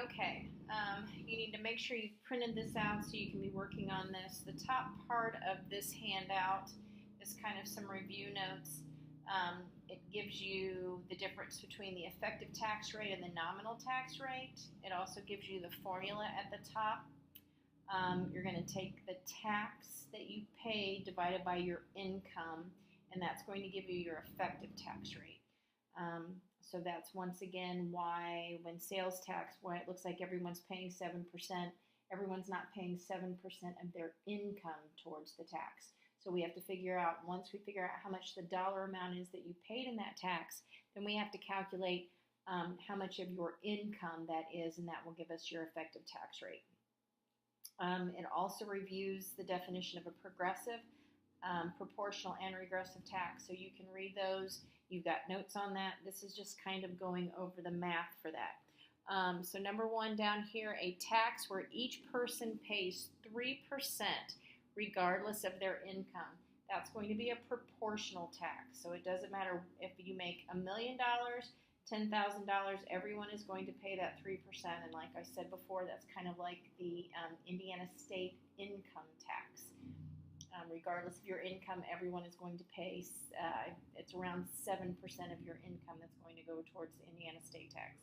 Okay, you need to make sure you've printed this out so you can be working on this. The top part of this handout is kind of some review notes. It gives you the difference between the effective tax rate and the nominal tax rate. It also gives you the formula at the top. You're going to take the tax that you pay divided by your income, and that's going to give you your effective tax rate. So that's once again why when sales tax, why it looks like everyone's paying 7%, everyone's not paying 7% of their income towards the tax. So we have to figure out, once we figure out how much the dollar amount is that you paid in that tax, then we have to calculate how much of your income that is, and that will give us your effective tax rate. It also reviews the definition of a progressive, proportional, and regressive tax. So you can read those. You've got notes on that. This is just kind of going over the math for that. So number one down here, a tax where each person pays 3% regardless of their income. That's going to be a proportional tax. So it doesn't matter if you make $1 million, $10,000, everyone is going to pay that 3%. And like I said before, that's kind of like the Indiana state income tax. Regardless of your income, everyone is going to pay, it's around 7% of your income that's going to go towards the Indiana state tax.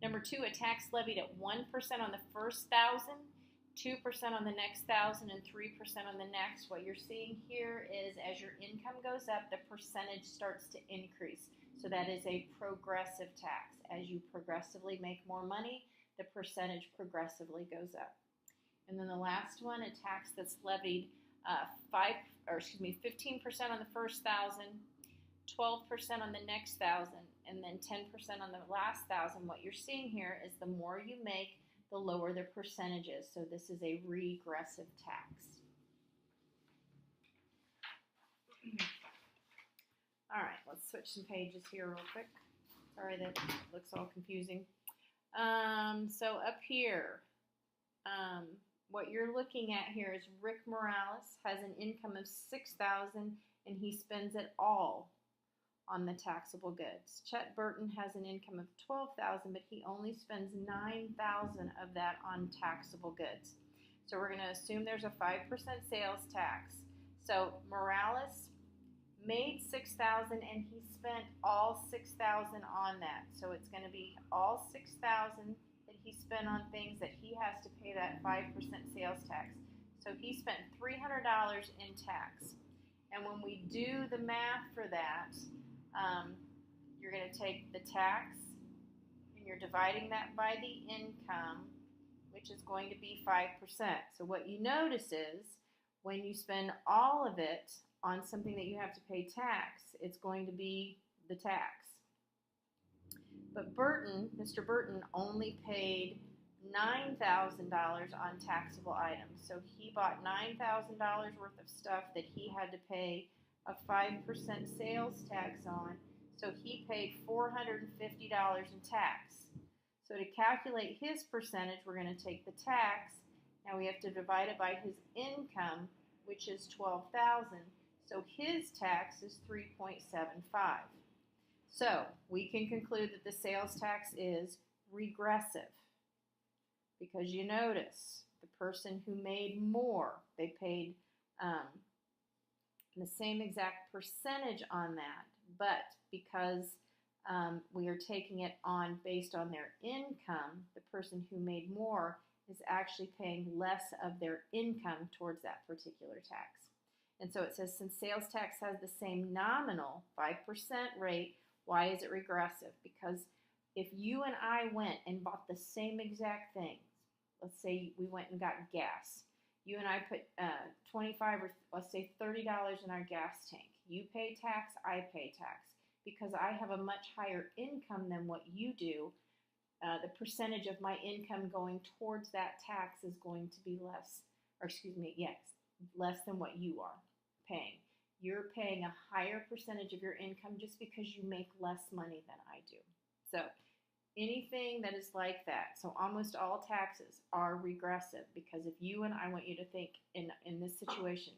Number two, a tax levied at 1% on the first 1,000, 2% on the next 1,000, and 3% on the next. What you're seeing here is as your income goes up, the percentage starts to increase. So that is a progressive tax. As you progressively make more money, the percentage progressively goes up. And then the last one, a tax that's levied 15% on the first 1,000, 12% on the next 1,000, and then 10% on the last 1,000. What you're seeing here is the more you make, the lower the percentage is. So this is a regressive tax. All right, let's switch some pages here real quick. Sorry that looks all confusing. So up here, what you're looking at here is Rick Morales has an income of $6,000 and he spends it all on the taxable goods. Chet Burton has an income of $12,000, but he only spends $9,000 of that on taxable goods. So we're going to assume there's a 5% sales tax. So Morales made $6,000 and he spent all $6,000 on that. So it's going to be all $6,000 that he spent on things that he has to pay that 5% sales tax. So he spent $300 in tax. And when we do the math for that, you're going to take the tax and you're dividing that by the income, which is going to be 5%. So what you notice is when you spend all of it on something that you have to pay tax, it's going to be the tax. But Burton, Mr. Burton, only paid $9,000 on taxable items. So he bought $9,000 worth of stuff that he had to pay a 5% sales tax on. So he paid $450 in tax. So to calculate his percentage, we're going to take the tax. Now we have to divide it by his income, which is $12,000. So his tax is 3.75. So we can conclude that the sales tax is regressive because you notice the person who made more, they paid the same exact percentage on that, but because we are taking it on based on their income, the person who made more is actually paying less of their income towards that particular tax. And so it says since sales tax has the same nominal 5% rate, why is it regressive? Because if you and I went and bought the same exact things, let's say we went and got gas. You and I put $25 or let's say $30 in our gas tank. You pay tax, I pay tax. Because I have a much higher income than what you do, the percentage of my income going towards that tax is going to be less, or excuse me, yes, less than what you are paying. You're paying a higher percentage of your income just because you make less money than I do. So anything that is like that, so almost all taxes are regressive because if you and I want you to think in this situation,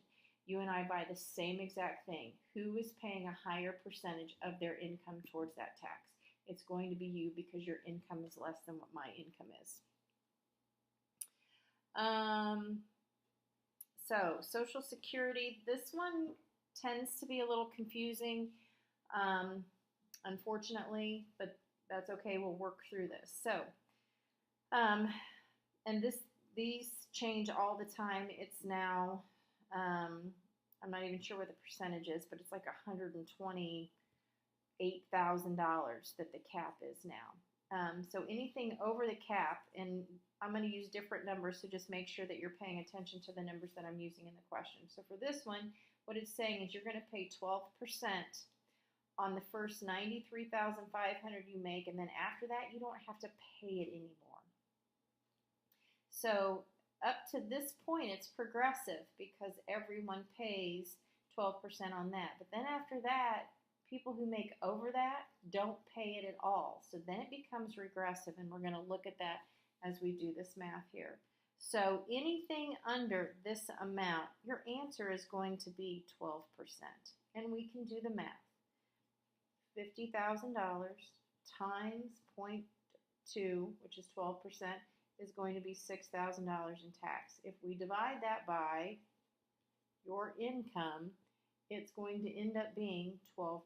you and I buy the same exact thing, who is paying a higher percentage of their income towards that tax? it's going to be you because your income is less than what my income is. So Social Security, this one tends to be a little confusing, unfortunately, but that's okay. We'll work through this. So, and these change all the time. It's now, I'm not even sure what the percentage is, but it's like $128,000 that the cap is now. So anything over the cap, and I'm going to use different numbers, so just make sure that you're paying attention to the numbers that I'm using in the question. So for this one, what it's saying is you're going to pay 12% on the first $93,500 you make, and then after that, you don't have to pay it anymore. So up to this point, it's progressive because everyone pays 12% on that. But then after that, people who make over that don't pay it at all. So then it becomes regressive, and we're going to look at that as we do this math here. So anything under this amount, your answer is going to be 12%. And we can do the math. $50,000 times 0.2, which is 12%, is going to be $6,000 in tax. If we divide that by your income, it's going to end up being 12%.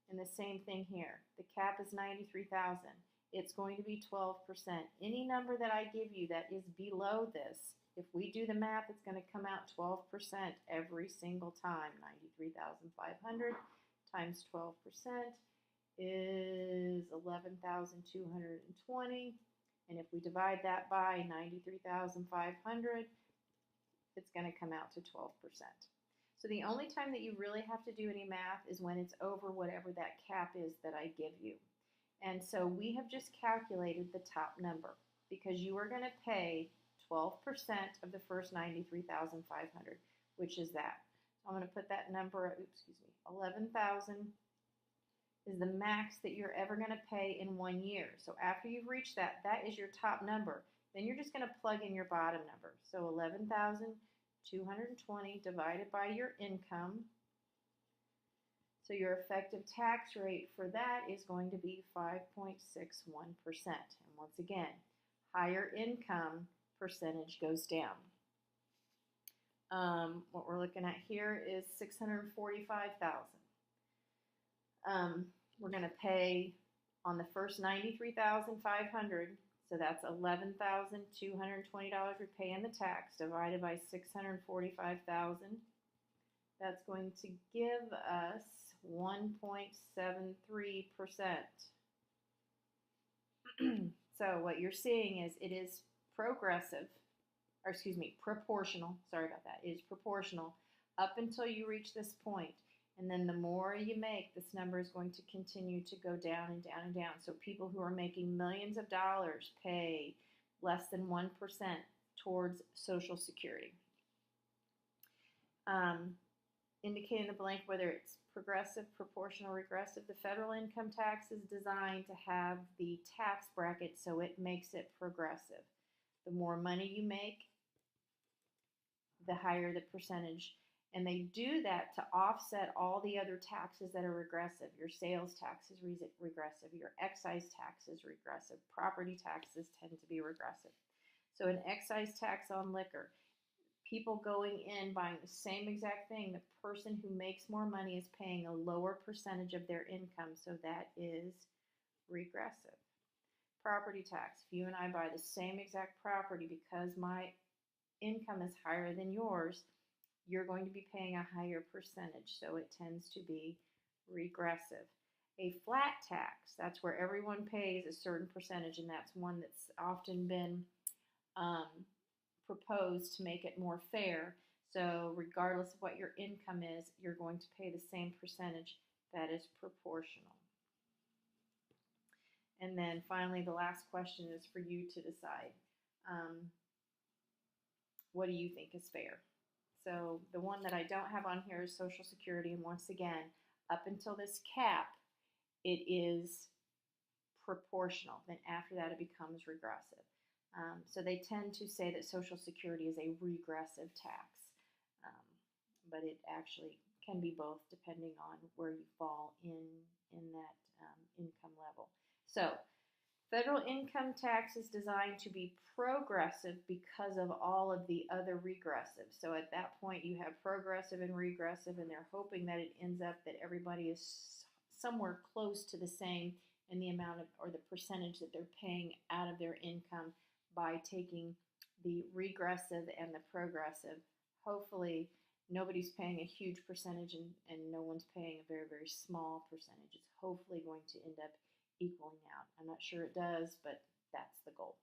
And the same thing here. The cap is $93,000. It's going to be 12%. Any number that I give you that is below this, if we do the math, it's going to come out 12% every single time. 93,500 times 12% is 11,220. And if we divide that by 93,500, it's going to come out to 12%. So the only time that you really have to do any math is when it's over whatever that cap is that I give you. And so we have just calculated the top number because you are going to pay 12% of the first $93,500, which is that. So I'm going to put that number, 11,000 is the max that you're ever going to pay in 1 year. So after you've reached that, that is your top number. Then you're just going to plug in your bottom number. So 11,220 divided by your income. So your effective tax rate for that is going to be 5.61%. And once again, higher income percentage goes down. What we're looking at here is $645,000. We're going to pay on the first $93,500, so that's $11,220 we pay in the tax divided by $645,000. That's going to give us 1.73%. So what you're seeing is it is proportional. Sorry about that. It is proportional up until you reach this point. And then the more you make, this number is going to continue to go down and down and down. So people who are making millions of dollars pay less than 1% towards Social Security. Indicate in the blank whether it's progressive, proportional, regressive. The federal income tax is designed to have the tax bracket so it makes it progressive. The more money you make, the higher the percentage. And they do that to offset all the other taxes that are regressive. Your sales tax is regressive. Your excise tax is regressive. Property taxes tend to be regressive. So an excise tax on liquor, people going in buying the same exact thing, the person who makes more money is paying a lower percentage of their income, so that is regressive. Property tax, if you and I buy the same exact property, because my income is higher than yours, you're going to be paying a higher percentage, so it tends to be regressive. A flat tax, that's where everyone pays a certain percentage, and that's one that's often been proposed to make it more fair. So regardless of what your income is, you're going to pay the same percentage. That is proportional. And then finally, the last question is for you to decide. What do you think is fair? So the one that I don't have on here is Social Security. And once again, up until this cap, it is proportional. Then after that, it becomes regressive. So they tend to say that Social Security is a regressive tax, but it actually can be both depending on where you fall in that income level. So federal income tax is designed to be progressive because of all of the other regressive. So at that point, you have progressive and regressive, and they're hoping that it ends up that everybody is somewhere close to the same in the amount of, or the percentage that they're paying out of their income by taking the regressive and the progressive. Hopefully, nobody's paying a huge percentage and no one's paying a very, very small percentage. It's hopefully going to end up equaling out. I'm not sure it does, but that's the goal.